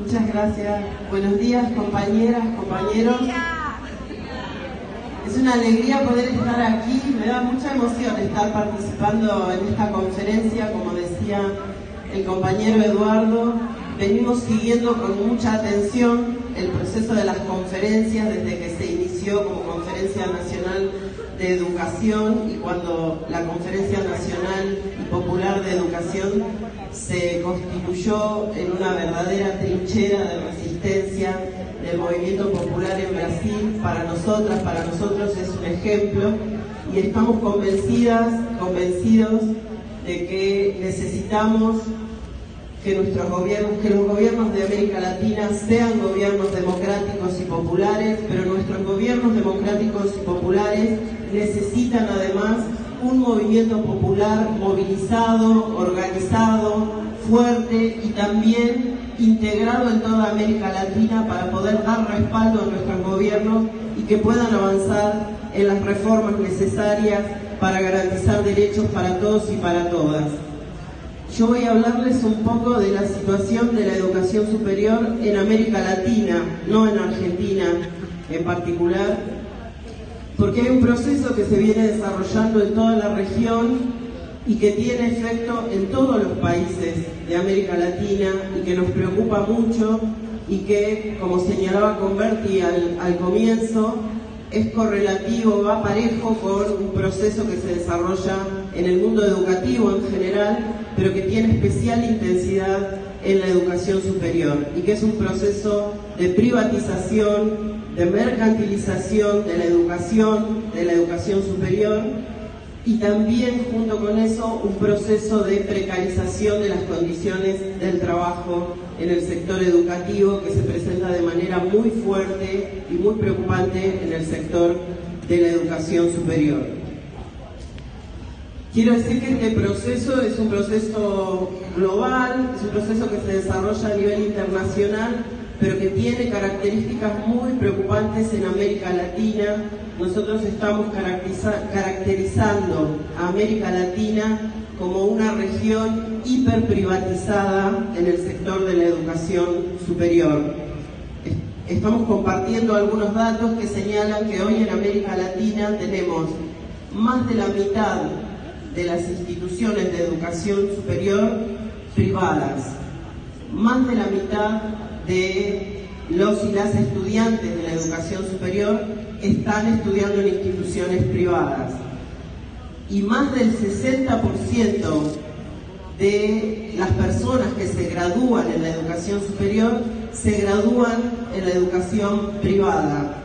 Muchas gracias. Buenos días, compañeras, compañeros. Es una alegría poder estar aquí. Me da mucha emoción estar participando en esta conferencia. Como decía el compañero Eduardo, venimos siguiendo con mucha atención el proceso de las conferencias desde que se inició como Conferencia Nacional de Educación y cuando la Conferencia Nacional y Popular de Educación se constituyó en una verdadera trinchera de resistencia del movimiento popular en Brasil. Para nosotros es un ejemplo y estamos convencidos de que necesitamos que nuestros gobiernos, que los gobiernos de América Latina sean gobiernos democráticos y populares, pero nuestros gobiernos democráticos y populares necesitan además un movimiento popular movilizado, organizado, fuerte y también integrado en toda América Latina para poder dar respaldo a nuestros gobiernos y que puedan avanzar en las reformas necesarias para garantizar derechos para todos y para todas. Yo voy a hablarles un poco de la situación de la educación superior en América Latina, no en Argentina en particular, porque hay un proceso que se viene desarrollando en toda la región y que tiene efecto en todos los países de América Latina y que nos preocupa mucho y que, como señalaba Converti al comienzo, es correlativo, va parejo con un proceso que se desarrolla en el mundo educativo en general, pero que tiene especial intensidad en la educación superior y que es un proceso de privatización, de mercantilización de la educación superior y también junto con eso un proceso de precarización de las condiciones del trabajo en el sector educativo que se presenta de manera muy fuerte y muy preocupante en el sector de la educación superior. Quiero decir que este proceso es un proceso global, es un proceso que se desarrolla a nivel internacional, pero que tiene características muy preocupantes en América Latina. Nosotros estamos caracterizando a América Latina como una región hiperprivatizada en el sector de la educación superior. Estamos compartiendo algunos datos que señalan que hoy en América Latina tenemos más de la mitad de las instituciones de educación superior privadas, más de la mitad de los y las estudiantes de la educación superior están estudiando en instituciones privadas y más del 60% de las personas que se gradúan en la educación superior se gradúan en la educación privada.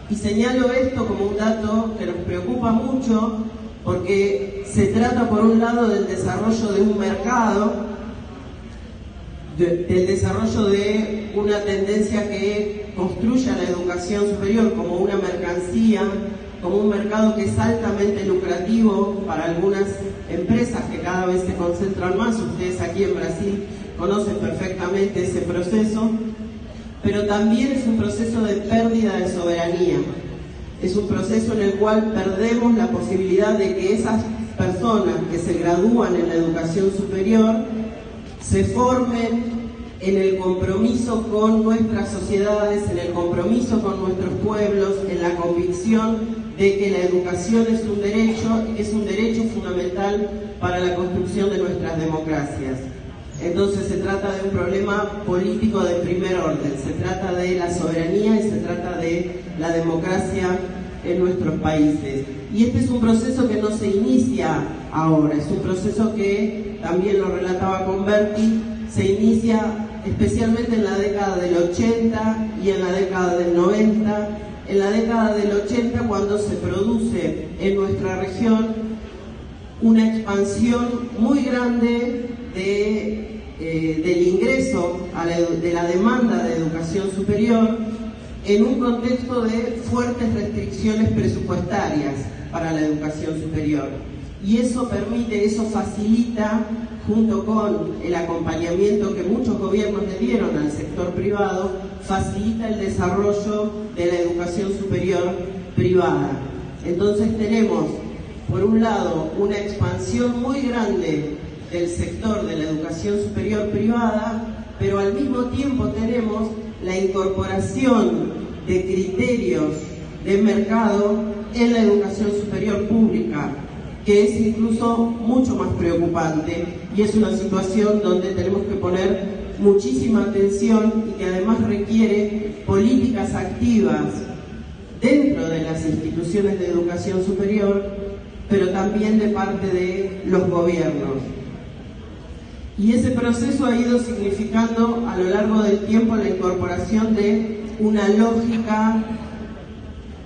Y señalo esto como un dato que nos preocupa mucho porque se trata por un lado del desarrollo de un mercado, del desarrollo de una tendencia que construya la educación superior como una mercancía, como un mercado que es altamente lucrativo para algunas empresas que cada vez se concentran más. Ustedes aquí en Brasil conocen perfectamente ese proceso, pero también es un proceso de pérdida de soberanía. Es un proceso en el cual perdemos la posibilidad de que esas personas que se gradúan en la educación superior se formen en el compromiso con nuestras sociedades, en el compromiso con nuestros pueblos, en la convicción de que la educación es un derecho fundamental para la construcción de nuestras democracias. Entonces se trata de un problema político de primer orden, se trata de la soberanía y se trata de la democracia en nuestros países. Y este es un proceso que no se inicia ahora, es un proceso que, también lo relataba Converti, se inicia especialmente en la década del 80 y en la década del 90. En la década del 80, cuando se produce en nuestra región una expansión muy grande del ingreso de la demanda de educación superior en un contexto de fuertes restricciones presupuestarias para la educación superior. Y eso facilita, junto con el acompañamiento que muchos gobiernos le dieron al sector privado, facilita el desarrollo de la educación superior privada. Entonces tenemos, por un lado, una expansión muy grande del sector de la educación superior privada pero al mismo tiempo tenemos la incorporación de criterios de mercado en la educación superior pública, que es incluso mucho más preocupante, y es una situación donde tenemos que poner muchísima atención y que además requiere políticas activas dentro de las instituciones de educación superior, pero también de parte de los gobiernos. Y ese proceso ha ido significando a lo largo del tiempo la incorporación de una lógica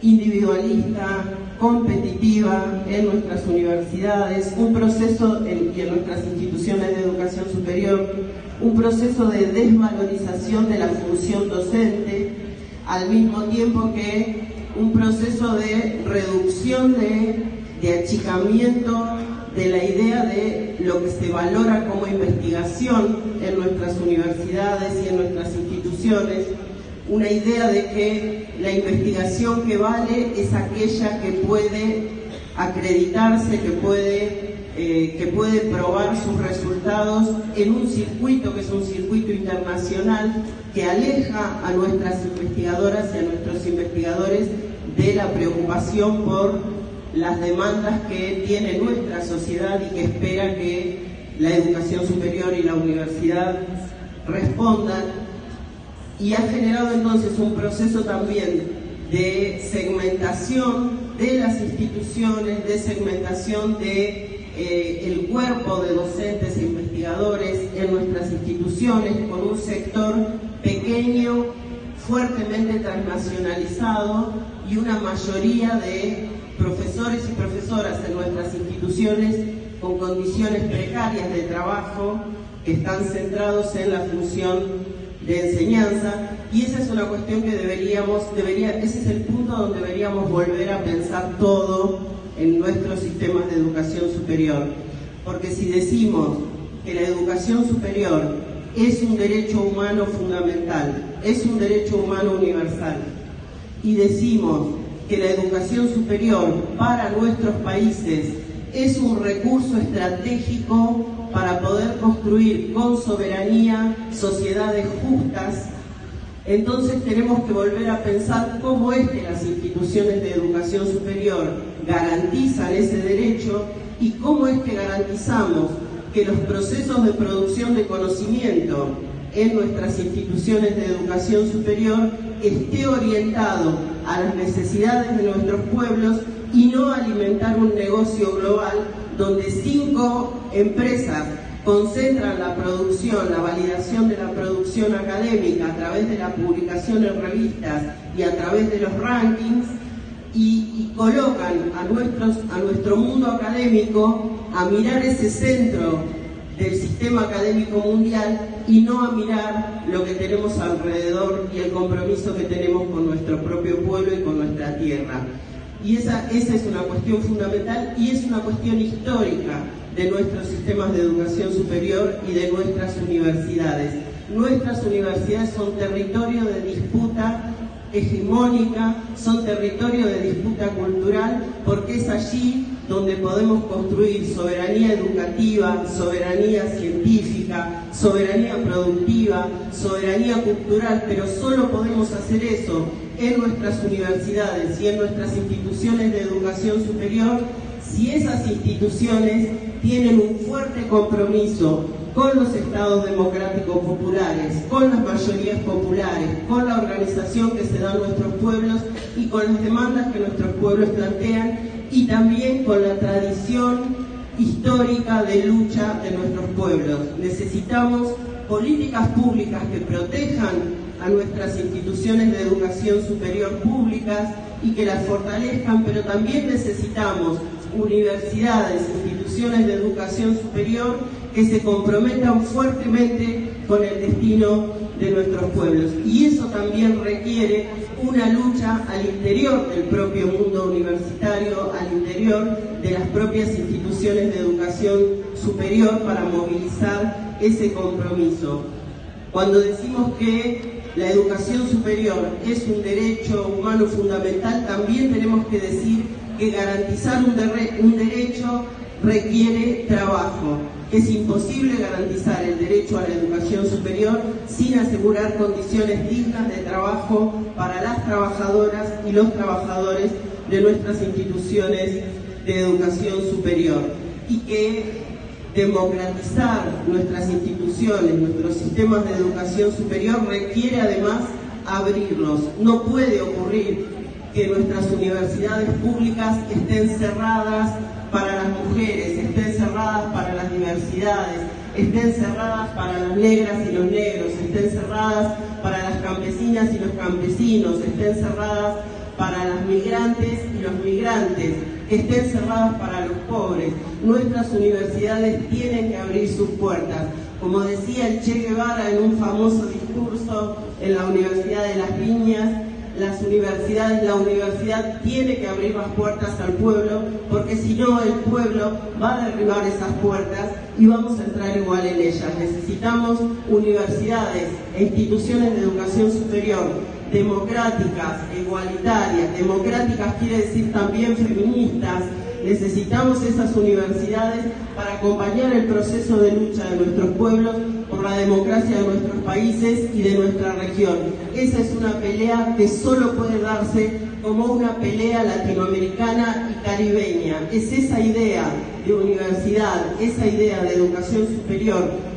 individualista, competitiva en nuestras universidades, un proceso y en nuestras instituciones de educación superior, un proceso de desvalorización de la función docente, al mismo tiempo que un proceso de reducción, de achicamiento de la idea de lo que se valora como investigación en nuestras universidades y en nuestras instituciones, una idea de que la investigación que vale es aquella que puede acreditarse, que puede probar sus resultados en un circuito que es un circuito internacional que aleja a nuestras investigadoras y a nuestros investigadores de la preocupación por las demandas que tiene nuestra sociedad y que espera que la educación superior y la universidad respondan. Y ha generado entonces un proceso también de segmentación de las instituciones, de segmentación el cuerpo de docentes e investigadores en nuestras instituciones, con un sector pequeño, fuertemente transnacionalizado, y una mayoría de profesores y profesoras en nuestras instituciones con condiciones precarias de trabajo que están centrados en la función de enseñanza. Y esa es una cuestión que ese es el punto donde deberíamos volver a pensar todo en nuestros sistemas de educación superior, porque si decimos que la educación superior es un derecho humano fundamental, es un derecho humano universal, y decimos que la educación superior para nuestros países es un recurso estratégico para poder construir con soberanía sociedades justas, entonces tenemos que volver a pensar cómo es que las instituciones de educación superior garantizan ese derecho y cómo es que garantizamos que los procesos de producción de conocimiento en nuestras instituciones de educación superior esté orientado a las necesidades de nuestros pueblos y no alimentar un negocio global donde 5 empresas concentran la producción, la validación de la producción académica a través de la publicación en revistas y a través de los rankings, y colocan a nuestro mundo académico a mirar ese centro del sistema académico mundial y no a mirar lo que tenemos alrededor y el compromiso que tenemos con nuestro propio pueblo y con nuestra tierra. Y esa es una cuestión fundamental y es una cuestión histórica de nuestros sistemas de educación superior y de nuestras universidades. Nuestras universidades son territorio de disputa hegemónica, son territorio de disputa cultural, porque es allí donde podemos construir soberanía educativa, soberanía científica, soberanía productiva, soberanía cultural, pero solo podemos hacer eso en nuestras universidades y en nuestras instituciones de educación superior si esas instituciones tienen un fuerte compromiso con los estados democráticos populares, con las mayorías populares, con la organización que se da en nuestros pueblos y con las demandas que nuestros pueblos plantean, y también con la tradición histórica de lucha de nuestros pueblos. Necesitamos políticas públicas que protejan a nuestras instituciones de educación superior públicas y que las fortalezcan, pero también necesitamos universidades, instituciones de educación superior que se comprometan fuertemente con el destino de nuestros pueblos. Y eso también requiere una lucha al interior del propio mundo universitario, al interior de las propias instituciones de educación superior para movilizar ese compromiso. Cuando decimos que la educación superior es un derecho humano fundamental, también tenemos que decir que garantizar un derecho requiere trabajo. Es imposible garantizar el derecho a la educación superior sin asegurar condiciones dignas de trabajo para las trabajadoras y los trabajadores de nuestras instituciones de educación superior, y que democratizar nuestras instituciones, nuestros sistemas de educación superior requiere además abrirlos. No puede ocurrir que nuestras universidades públicas estén cerradas para las mujeres, estén cerradas para las diversidades, estén cerradas para las negras y los negros, estén cerradas para las campesinas y los campesinos, estén cerradas para las migrantes y los migrantes, estén cerradas para los pobres. Nuestras universidades tienen que abrir sus puertas. Como decía el Che Guevara en un famoso discurso en la Universidad de Las Viñas, la universidad tiene que abrir las puertas al pueblo, porque si no el pueblo va a derribar esas puertas y vamos a entrar igual en ellas. Necesitamos universidades e instituciones de educación superior democráticas, igualitarias. Democráticas quiere decir también feministas. Necesitamos esas universidades para acompañar el proceso de lucha de nuestros pueblos por la democracia de nuestros países y de nuestra región. Esa es una pelea que solo puede darse como una pelea latinoamericana y caribeña. Es esa idea de universidad, esa idea de educación superior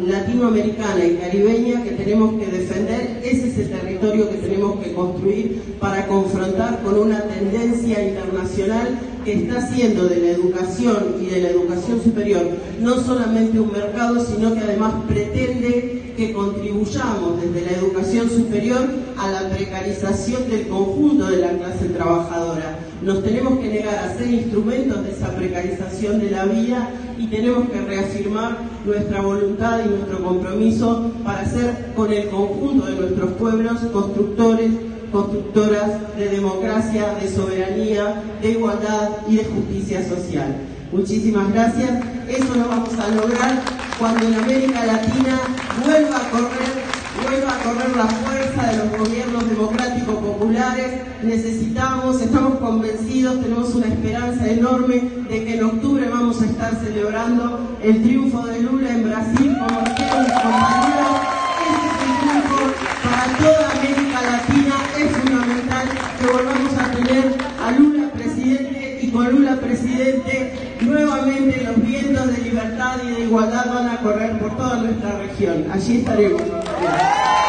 latinoamericana y caribeña que tenemos que defender. Ese es el territorio que tenemos que construir para confrontar con una tendencia internacional que está haciendo de la educación y de la educación superior no solamente un mercado, sino que además pretende que contribuyamos desde la educación superior a la precarización del conjunto de la clase trabajadora. Nos tenemos que negar a ser instrumentos de esa precarización de la vida y tenemos que reafirmar nuestra voluntad y nuestro compromiso para ser con el conjunto de nuestros pueblos constructores, constructoras de democracia, de soberanía, de igualdad y de justicia social. Muchísimas gracias. Eso lo vamos a lograr cuando en América Latina vuelva a correr la fuerza de los gobiernos democráticos populares. Estamos convencidos, tenemos una esperanza enorme de que en octubre vamos a estar celebrando el triunfo de Lula en Brasil, como dijeron mis compañeros. Ese es el triunfo para toda América Latina. Es fundamental que volvamos a tener a Lula presidente, y con Lula presidente nuevamente los vientos de libertad y de igualdad van a correr por toda nuestra región. Allí estaremos. Gracias.